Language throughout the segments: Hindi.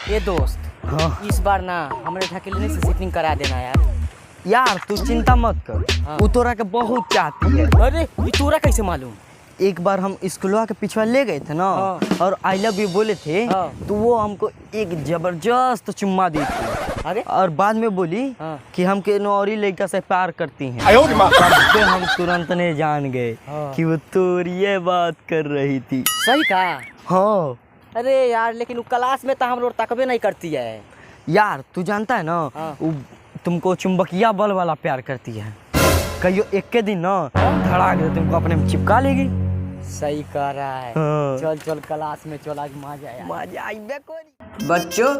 ये दोस्त, हाँ इस बार ना हमारे ढकेलने से सीटिंग करा देना यार। यार तू चिंता मत कर। हाँ। वो तोरा के बहुत चाहती है। अरे ये तोरा कैसे मालूम? एक बार हम स्कूलवा के पिछवा ले गए थे ना, हाँ। और आई लव यू बोले थे, हाँ। तो वो हमको एक जबरदस्त चुम्मा दी थी। अरे और बाद में बोली हाँ। कि हम के नौरी लड़का से प्यार करती हैं। तब पे हम तुरंत ने जान गए हाँ। कि वो तोरिए बात कर रही थी। सही कहा। हाँ अरे यार लेकिन वो क्लास में तो हम लोग तकबे नहीं करती है। यार तू जानता है ना, हाँ। वो तुमको चुंबकिया बल वाला प्यार करती है। कहियो एक के दिन ना धड़ाक दे तुमको अपने में चिपका लेगी। सही कह रहा है। हाँ। चल चल क्लास में चल, आज मजा आया। मजा आइबे कोई। बच्चों,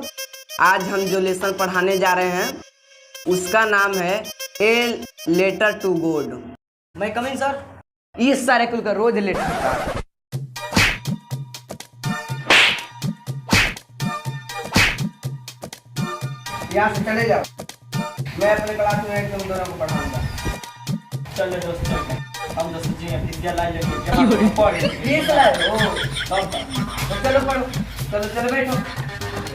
आज हम जो लेसन पढ़ाने जा रहे हैं उसका नाम है ए लेटर टू गॉड। मैं कमिंग सर। इस सारे कुल का रोज लेट होता है। यहाँ से चले जाओ, मैं अपने क्लास में तुम दोनों को पढ़ाऊंगा। चल दोस्त चल, हम दोस्त जी विद्या लाई लेके पढ़े। ये सारे ओ तो चलो पढ़ो, चलो चलो बैठो।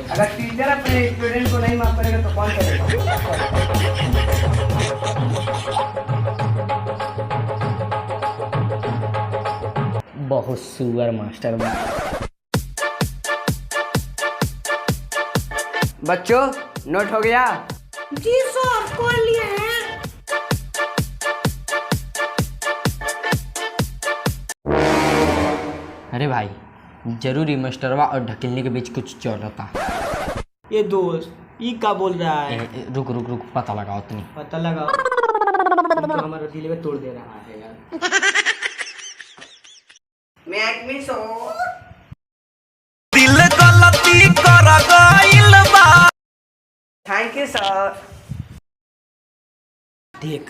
अगर टीचर अपने स्टूडेंट को नहीं माफ करेगा तो कौन करेगा? बहुत सुअर मास्टर बा। बच्चों, नोट हो गया? जी सर, कर लिए हैं। अरे भाई, जरूरी मास्टरवा और ढकेलने के बीच कुछ चल रहा। ये दोस्त ये क्या बोल रहा है? रुक रुक रुक, पता लगाओ तुम। पता लगा। तो हमारा दिल में तोड़ दे रहा है यार। मैं आदमी सो दिल गलती कर गइल बा। Thank you sir. देख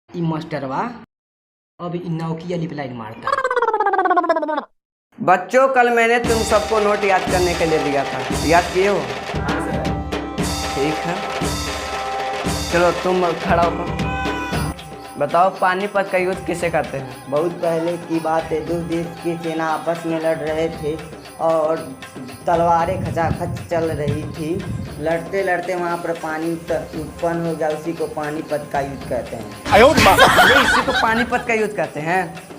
ई मास्टरवा अब इन नौकिया लिप लाइन मारता। बच्चों, कल मैंने तुम सबको नोट याद करने के लिए दिया था, याद किए हो? ठीक है, चलो तुम खड़ा हो। बताओ, पानीपत का युद्ध किसे कहते हैं? बहुत पहले की बात है, दो देश की सेना आपस में लड़ रहे थे और तलवारें खचाखच चल रही थी। लड़ते लड़ते वहाँ पर पानी उत्पन्न हो गया, उसी को पानीपत का युद्ध कहते हैं। अरे इसी को पानीपत का युद्ध कहते हैं।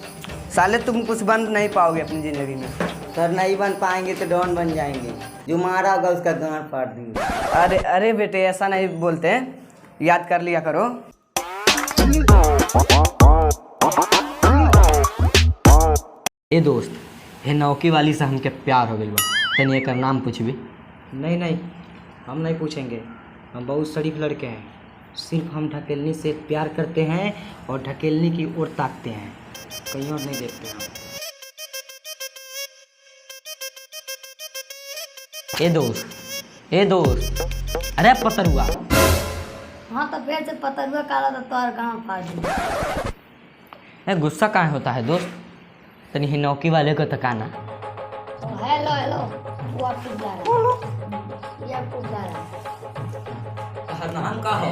साले तुम कुछ बन नहीं पाओगे अपनी जिंदगी में। सर नहीं बन पाएंगे तो डॉन बन जाएंगे, जो मारा होगा उसका गांड फाड़ देंगे। अरे अरे बेटे, ऐसा नहीं बोलते हैं, याद कर लिया करो। ए दोस्त, हे नौकी वाली से हमके प्यार हो गइल बा। तनी एकर नाम पूछबी? नहीं नहीं, हम नहीं पूछेंगे। हम बहुत शरीफ लड़के हैं। सिर्फ हम ढकेलनी से प्यार करते हैं और ढकेलनी की ओर ताकते हैं, कहीं और नहीं देखते हम। ए दोस्त, अरे पतरुआ, हाँ तो फिर से पतरुआ काला तो तोर गाँव फाड़ दी। गुस्सा कहाँ होता है दोस्त? तनी हे नौकी वाले को तकाना। हेलो हेलो, वो आप कुछ जा रहा है। ये आप कुछ जा रहा है। नाम का हो?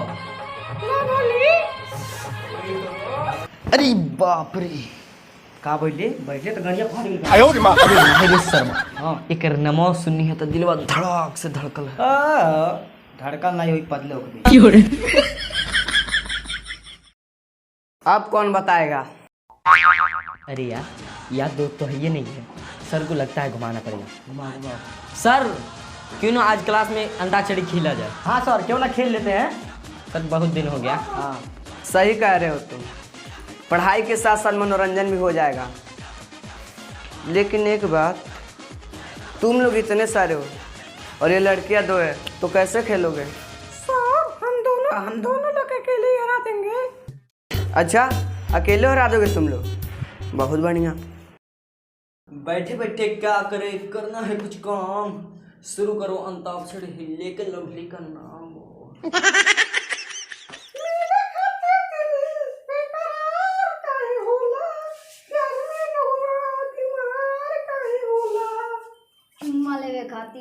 ना बोली। अरे बाप रे, का बैठे बैठे तो गड़िया फाड़ गई। अरे शर्मा, हाँ एकर नमो सुननी है तो दिलवा धड़क से धड़कल है। धड़कन नहीं हुई, पतले हो गई। अब कौन बताएगा? अरे यार दोस्त तो है ये नहीं है। सर को लगता है घुमाना पड़ेगा। घुमा घुमा। सर, क्यों ना आज क्लास में अंताक्षरी खेला जाए? हाँ सर, क्यों ना खेल लेते हैं। सर बहुत दिन हो गया। हाँ सही कह रहे हो तुम, पढ़ाई के साथ साथ मनोरंजन भी हो जाएगा। लेकिन एक बात, तुम लोग इतने सारे हो और ये लड़कियां दो है, तो कैसे खेलोगे? सर हम दोनों लोग अकेले ही हरा देंगे। अच्छा, अकेले हरा दोगे तुम लोग? बहुत बढ़िया। बैठे बैठे क्या करे, करना है कुछ काम। शुरू करो अंताक्षरी, लेके लवली का नाम हो। चुम्मा लेवे खाती।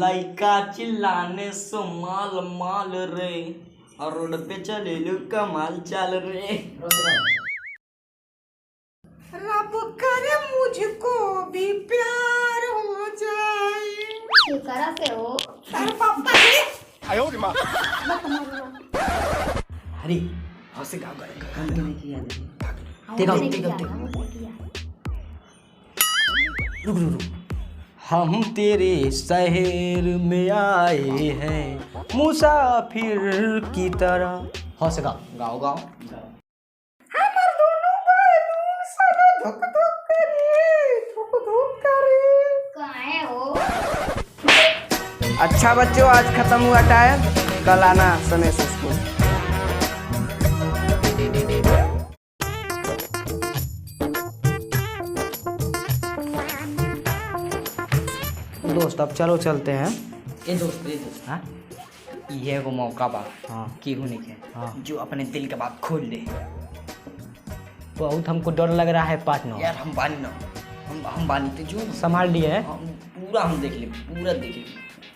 लइका चिल्लाने सो माल माल रे, और रोड पे चले लो कमाल चाल रे। रब करे मुझको भी प्यार हो जाए। घर से हो अरे हाँ से गाँव गलती नहीं किया दीदी। देखो, हमने देखो, किया, देखो। हमने किया। रुक रुक रुक। हम तेरे शहर में आए हैं मुसाफिर की तरह। हाँ से गाओ गाओ गाओ। कहाँ है हो? अच्छा बच्चों, आज खत्म हुआ टायर, कल आना समय से स्कूल। दोस्त अब चलो चलते हैं। ये दोस्त हाँ ये वो मौका बा हाँ की होने के हाँ। जो अपने दिल के बात खोल ले। बहुत हमको डर लग रहा है पार्टनर। यार हम बानी ना, हम बानी तो जो संभाल लिए है। हम पूरा हम देख ले, पूरा देख ले।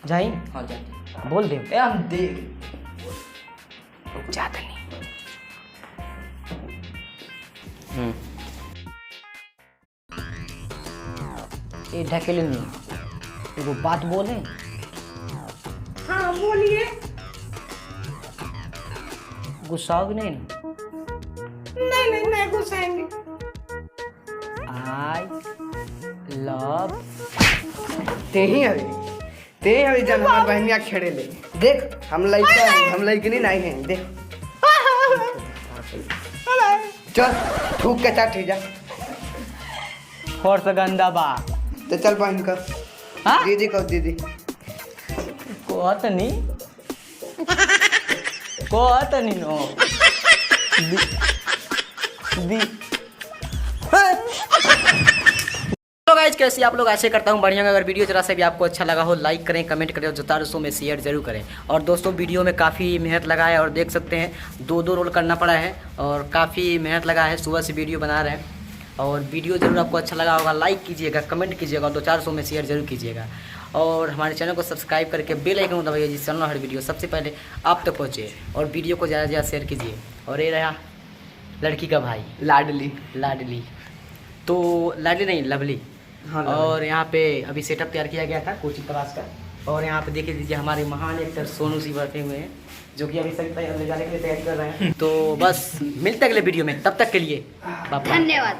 जाई हाँ जाते बोल दे। ए हम देख जाते नहीं। ये ढकेले नहीं, एगो बात बोले। हाँ बोलिए। गुस्साओगे नहीं ना? नहीं घुसाएंगे। आई लव ते ही अभी जन हमार बहनिया खेड़े ले। देख हम लड़की नहीं हैं, देख चल थूक के चाट जा। और से गंदा बा तो चल बहन कर हाँ? दीदी को दीदी कहत नहीं कहत नहीं नो तो गाइस कैसे आप लोग, ऐसे करता हूँ बढ़िया। अगर वीडियो जरा से भी आपको अच्छा लगा हो लाइक करें, कमेंट करें और जो दोस्तों में शेयर जरूर करें। और दोस्तों वीडियो में काफ़ी मेहनत लगा है और देख सकते हैं 2-2 रोल करना पड़ा है और काफ़ी मेहनत लगा है। सुबह से वीडियो बना रहे हैं और वीडियो जरूर आपको अच्छा लगा होगा। लाइक कीजिएगा, कमेंट कीजिएगा और 2-400 में शेयर जरूर कीजिएगा। और हमारे चैनल को सब्सक्राइब करके बेल आइकन दबाइए जिससे चैनल हर वीडियो सबसे पहले आप तक पहुँचे। और वीडियो को ज़्यादा से ज़्यादा शेयर कीजिए। और ये रहा लड़की का भाई लाडली। तो लाडली नहीं लवली। हाँ, लवली। और यहाँ पे अभी सेटअप तैयार किया गया था कोचिंग क्लास का। और यहाँ पे देखिए दीजिए हमारे महान एक्टर सोनू सिंह बैठे हुए हैं जो कि अभी सभी ले जाने के लिए तैयारी कर रहे हैं। तो बस मिलते हैं अगले वीडियो में, तब तक के लिए बाय बाय। धन्यवाद।